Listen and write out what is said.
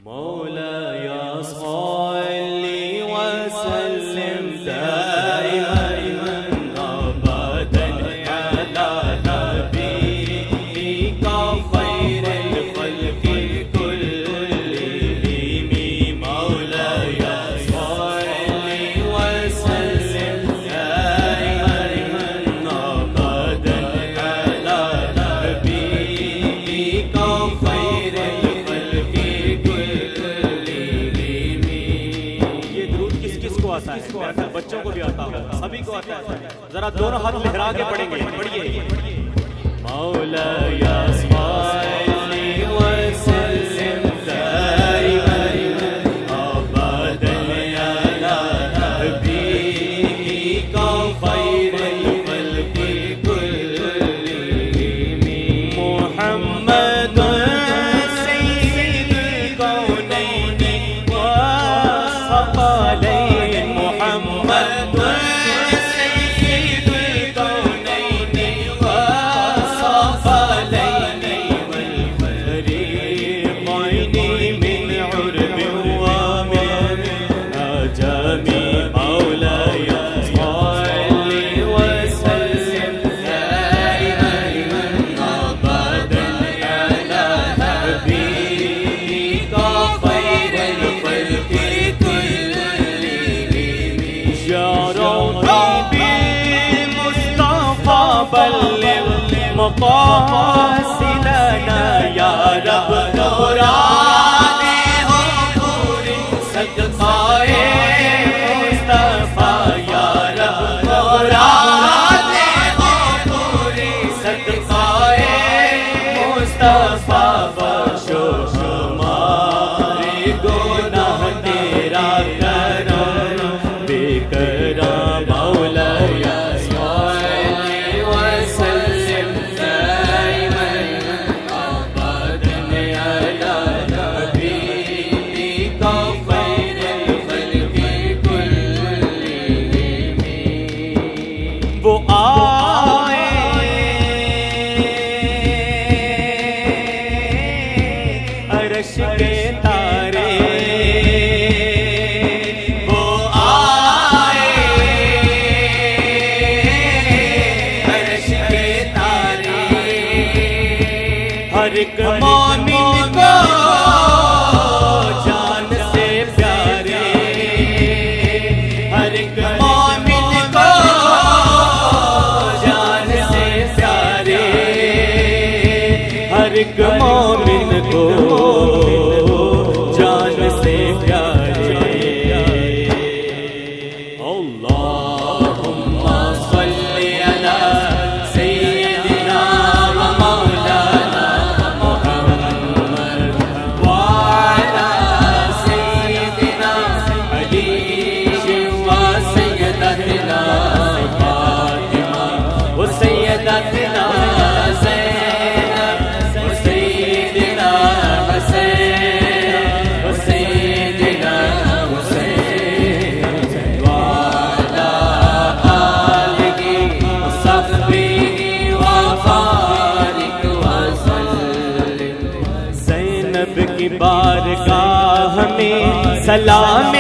مولاي صل وسلم دائما أبدا على حبيبك خير الخلق كلهم مولاي صل وسلم دائما أبدا على حبيبك خير الخلق بچوں کو بھی آتا ہے سبھی کو آتا ہے ذرا دونوں ہاتھ لہرا کے پڑھیں گے پڑھیے مولاي صل وسلم دائما ابدا على حبيبك خير الخلق كلهم محمد سيد الكونين والثقلين محمد سيد الكونين والثقلين والفريقين من عرب ومن عجم مولاي صل وسلم دائما ابدا على حبيبك خير الخلق كلهم يا ربي بالمصطفى بلغ مقاصدنا يا رب نوراني حضور صدقائے مصطفى يا رب نوراني حضور صدقائے مصطفى بخشو ہمارے گناہ تیرا کرم بے کرم مولاي صل وسلم دائما ابدا على حبيبك خير الخلق كلهم وہ آئے عرش کے تارے وہ آئے عرش کے تارے ہر ایک مومن کو جان سے پیارے ہر ایک مومن کو جان سے پیارے ہر ایک مومن کو جان سے پیارے اللہم صل علی سیدنا و مولانا محمد وعلی سیدنا علی و سیدتنا فاطمہ و سیدتنا زینب و سیدنا حسین و سیدنا حسین وعلی آلہ وصحبہ وبارک وسلم زینب کی بارگاہ میں سلام